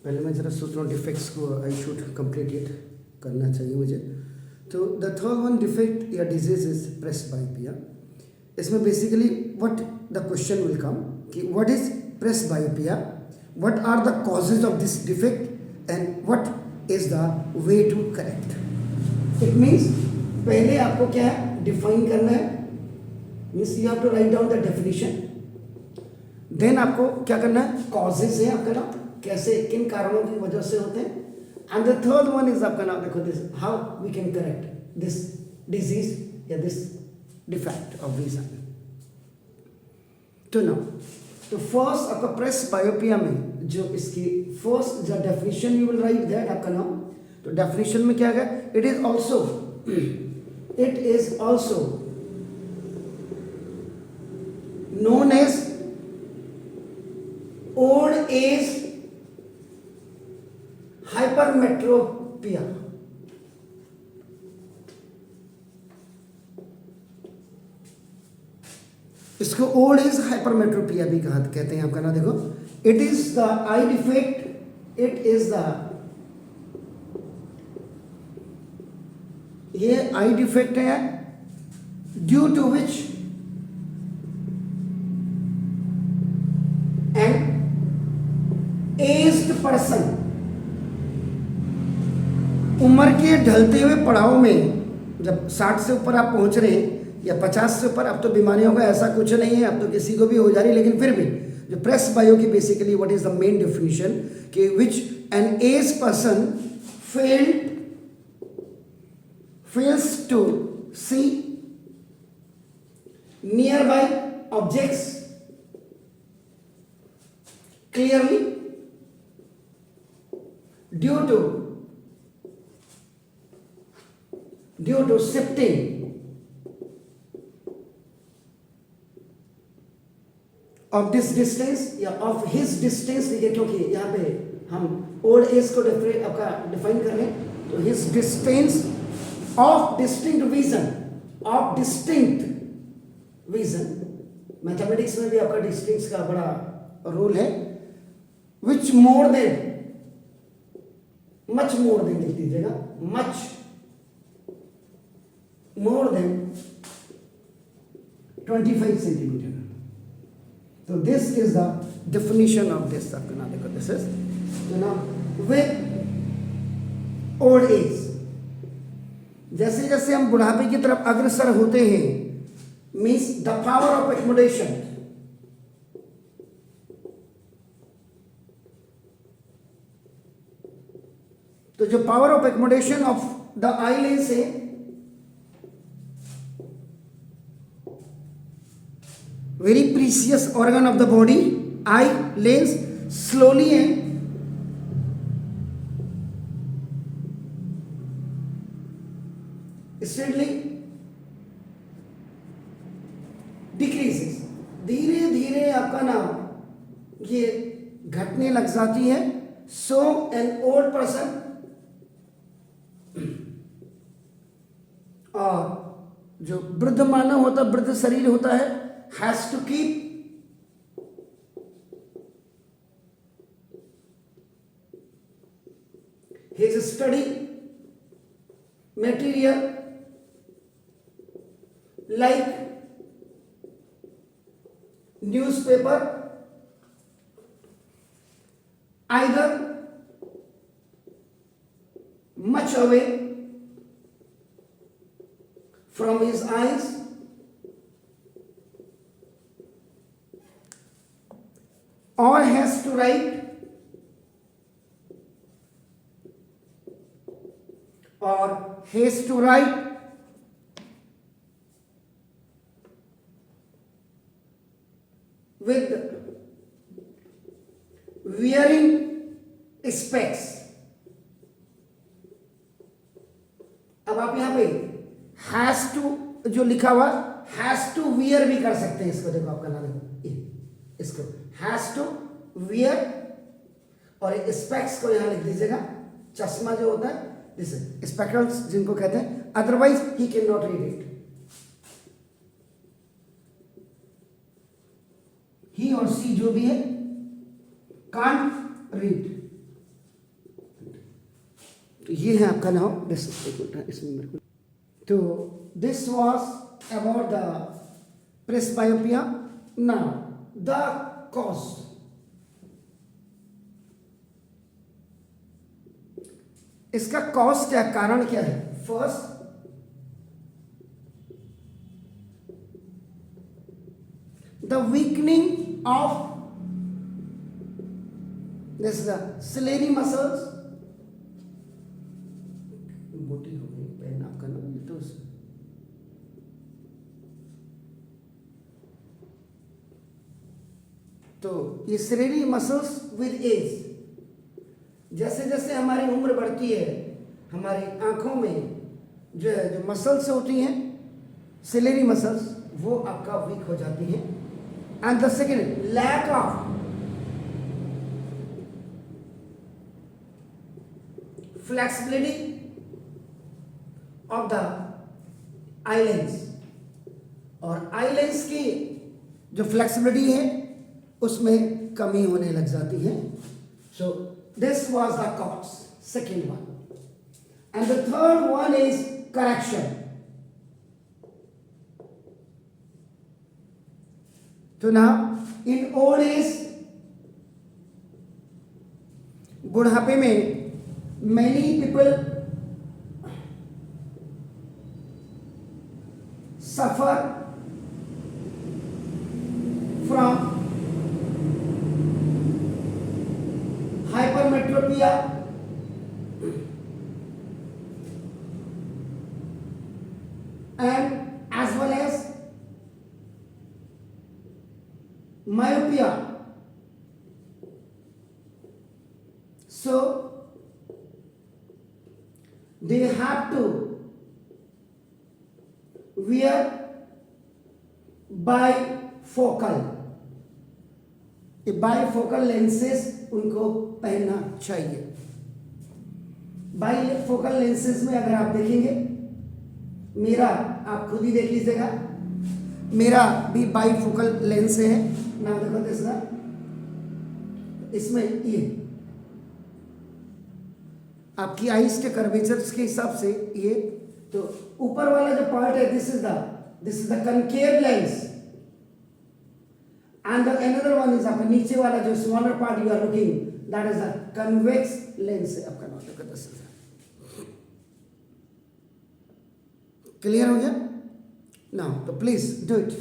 पहले मैं ज़रा सोच रहा हूँ डिफेक्ट्स को आई शुड कंप्लीट इट करना चाहिए मुझे। तो द थर्ड वन डिफेक्ट या डिजीज इज प्रेसबायोपिया। इसमें basically what the question will come कि what is presbyopia, what are the causes of this defect and what is the way to correct. It means पहले आपको क्या है define करना है, means you have to write down the definition. Then आपको क्या करना है, कॉजेज है आपका नाम, कैसे किन कारणों की वजह से होते हैं। And the third one is आपका नाम, देखो this how we can correct this disease या दिस डिफेक्ट ऑफ विजन। तो ना तो फर्स्ट आपका प्रेसबायोपिया में जो इसकी फर्स्ट जो definition you will write that आपका नाम। तो डेफिनेशन में क्या है, it is also known as old age hypermetropia। इसको ओल्ड एज हाइपरमेट्रोपिया भी कहते हैं आपका ना। देखो it is the eye defect, it is the ये आई डिफेक्ट है due to which aged person, उम्र के ढलते हुए पड़ाव में जब 60 से ऊपर आप पहुंच रहे हैं या 50 से ऊपर, अब तो बीमारियों का ऐसा कुछ नहीं है, अब तो किसी को भी हो जा रही है, लेकिन फिर भी जो प्रेसबायो की basically what is the main definition कि which an age person fails to see nearby objects clearly due to shifting of this distance या of his distance, क्योंकि यहाँ पे हम ओल्ड एज को डिफाइन कर रहे हैं, तो his distance of distinct vision, mathematics में भी आपका डिस्टेंस का बड़ा रूल है, which much more than लिख दीजिएगा, much more than 25 सेंटीमीटर। तो this is the definition of this। आपका नाम देखो, this is with old age, जैसे जैसे हम बुढ़ापे की तरफ अग्रसर होते हैं, means the power of accommodation, तो जो power of accommodation of the eye lens है, very precious organ of the body, eye lens slowly and steadily decreases, धीरे धीरे आपका नाम ये घटने लग जाती है। सो एन ओल्ड पर्सन, और जो वृद्ध मानव होता है, वृद्ध शरीर होता है, has to keep his study material like newspaper either much away from his eyes or has to write with wearing specs। अब आप यहां पे हैज टू जो लिखा हुआ हैज टू वियर भी कर सकते हैं इसको। देखो आपका नाम है, इसको हैज टू वियर, और स्पेक्स को यहां लिख दीजिएगा, चश्मा जो होता है, दिस स्पेकल्स जिनको कहते हैं, otherwise he can not read it. He और सी जो भी है कांट रीड तो ये है आपका नाउ दिस, एक मिनट इसमें मेरे को, तो this was about the presbyopia. Now the cause. इसका कॉज क्या, कारण क्या है? First, the weakening of this ciliary muscles. मोटी हो गई पेन आपका ना, ये तो ये ciliary muscles with age, जैसे जैसे हमारी उम्र बढ़ती है हमारी आंखों में जो मसल्स होती हैं ciliary muscles, वो आपका वीक हो जाती हैं. And the second, lack of flexibility of the eyelids, और eyelids की जो flexibility है उसमें कमी होने लग जाती है. So this was the cause, second one. And the third one is correction. तो now in old age, बुढ़ापे में many people suffer from hypermetropia, and as well as myopia. So they have to wear bifocal, ये bifocal lenses उनको पहनना चाहिए. bifocal lenses में अगर आप देखेंगे, मेरा आप खुद ही देख लीजिएगा, मेरा भी बाईफोकल लेंस है ना, देखो तीसरा, इसमें ये आपकी आईज के कर्वेचर्स के हिसाब से ये, तो ऊपर वाला जो पार्ट है this is the concave lens, and the another one is आपका नीचे वाला जो smaller part you are looking, that is the convex lens है आपका. नाम देखो दिस इज, क्लियर हो गया? नाउ तो प्लीज डू इट.